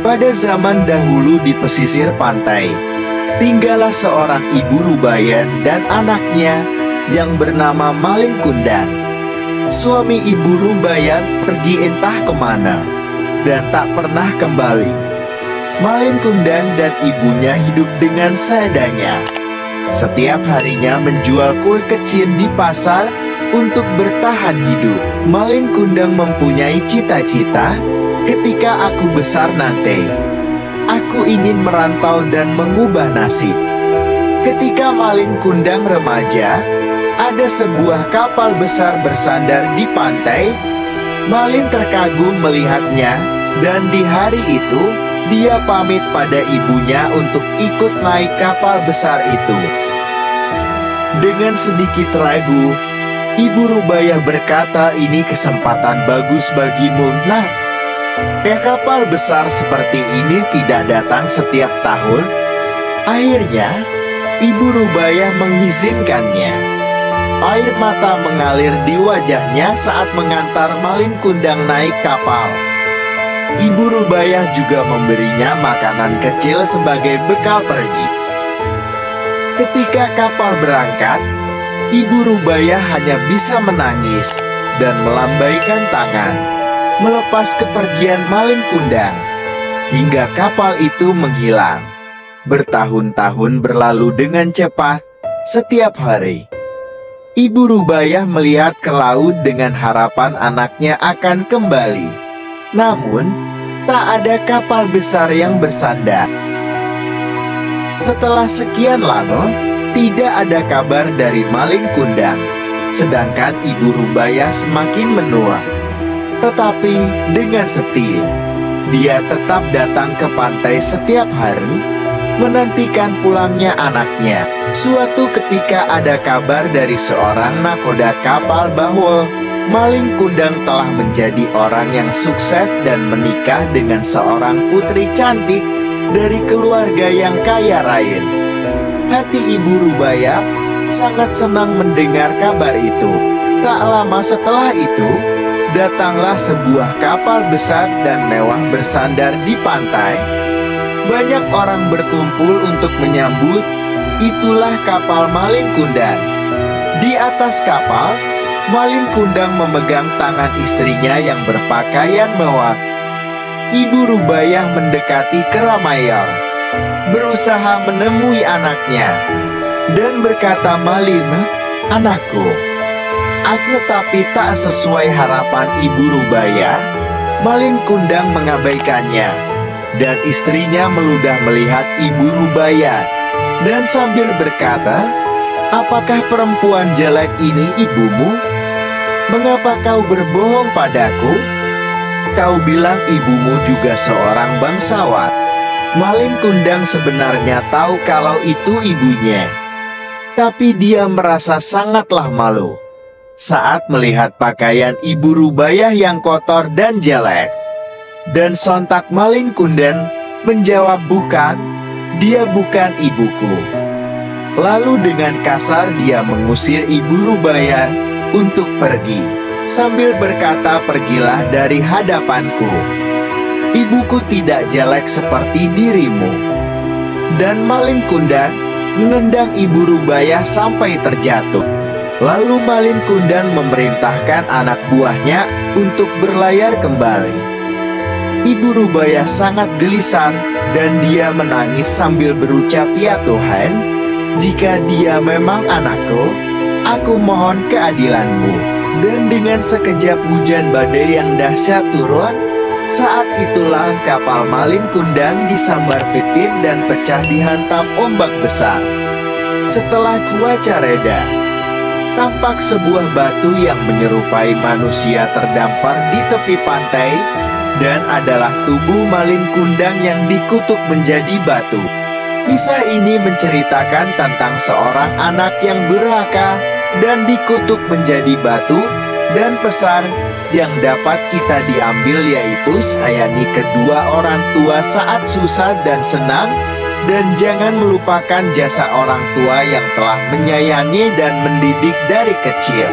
Pada zaman dahulu di pesisir pantai, tinggallah seorang ibu Rubayan dan anaknya yang bernama Malin Kundang. Suami ibu Rubayan pergi entah kemana dan tak pernah kembali. Malin Kundang dan ibunya hidup dengan seadanya. Setiap harinya menjual kue kecil di pasar untuk bertahan hidup. Malin Kundang mempunyai cita-cita, ketika aku besar nanti, aku ingin merantau dan mengubah nasib. Ketika Malin Kundang remaja, ada sebuah kapal besar bersandar di pantai. Malin terkagum melihatnya, dan di hari itu, dia pamit pada ibunya untuk ikut naik kapal besar itu. Dengan sedikit ragu, Ibu Rubaiyah berkata, "Ini kesempatan bagus bagimu, nak. Kapal besar seperti ini tidak datang setiap tahun." Akhirnya, Ibu Rubaiyah mengizinkannya. Air mata mengalir di wajahnya saat mengantar Malin Kundang naik kapal. Ibu Rubaiyah juga memberinya makanan kecil sebagai bekal pergi. Ketika kapal berangkat, Ibu Rubaiyah hanya bisa menangis dan melambaikan tangan, melepas kepergian Malin Kundang, hingga kapal itu menghilang. Bertahun-tahun berlalu dengan cepat. Setiap hari, Ibu Rubaiyah melihat ke laut dengan harapan anaknya akan kembali. Namun, tak ada kapal besar yang bersandar. Setelah sekian lama, tidak ada kabar dari Malin Kundang, sedangkan Ibu Rubaiyah semakin menua. Tetapi dengan setia, dia tetap datang ke pantai setiap hari, menantikan pulangnya anaknya. Suatu ketika ada kabar dari seorang nakoda kapal bahwa Malin Kundang telah menjadi orang yang sukses dan menikah dengan seorang putri cantik dari keluarga yang kaya raya. Hati Ibu Rubaiyah sangat senang mendengar kabar itu. Tak lama setelah itu, datanglah sebuah kapal besar dan mewah bersandar di pantai. Banyak orang berkumpul untuk menyambut. Itulah kapal Malin Kundang. Di atas kapal, Malin Kundang memegang tangan istrinya yang berpakaian mewah. Ibu Rubaiyah mendekati keramaian, berusaha menemui anaknya, dan berkata, "Malin, anakku." Tetapi tak sesuai harapan Ibu Rubaiyah, Malin Kundang mengabaikannya, dan istrinya meludah melihat Ibu Rubaiyah, dan sambil berkata, "Apakah perempuan jelek ini ibumu? Mengapa kau berbohong padaku? Kau bilang ibumu juga seorang bangsawan." Malin Kundang sebenarnya tahu kalau itu ibunya, tapi dia merasa sangatlah malu saat melihat pakaian Ibu Rubaiyah yang kotor dan jelek. Dan sontak Malin Kundang menjawab, "Bukan, dia bukan ibuku." Lalu dengan kasar dia mengusir Ibu Rubaiyah untuk pergi, sambil berkata, "Pergilah dari hadapanku. Ibuku tidak jelek seperti dirimu." Dan Malin Kundang menendang Ibu Rubaiyah sampai terjatuh. Lalu Malin Kundang memerintahkan anak buahnya untuk berlayar kembali. Ibu Rubaiyah sangat gelisah dan dia menangis sambil berucap, "Ya Tuhan, jika dia memang anakku, aku mohon keadilanmu." Dan dengan sekejap hujan badai yang dahsyat turun. Saat itulah kapal Malin Kundang disambar petir dan pecah dihantam ombak besar. Setelah cuaca reda, tampak sebuah batu yang menyerupai manusia terdampar di tepi pantai, dan adalah tubuh Malin Kundang yang dikutuk menjadi batu. Kisah ini menceritakan tentang seorang anak yang durhaka dan dikutuk menjadi batu, dan pesan yang dapat kita diambil yaitu sayangi kedua orang tua saat susah dan senang, dan jangan melupakan jasa orang tua yang telah menyayangi dan mendidik dari kecil.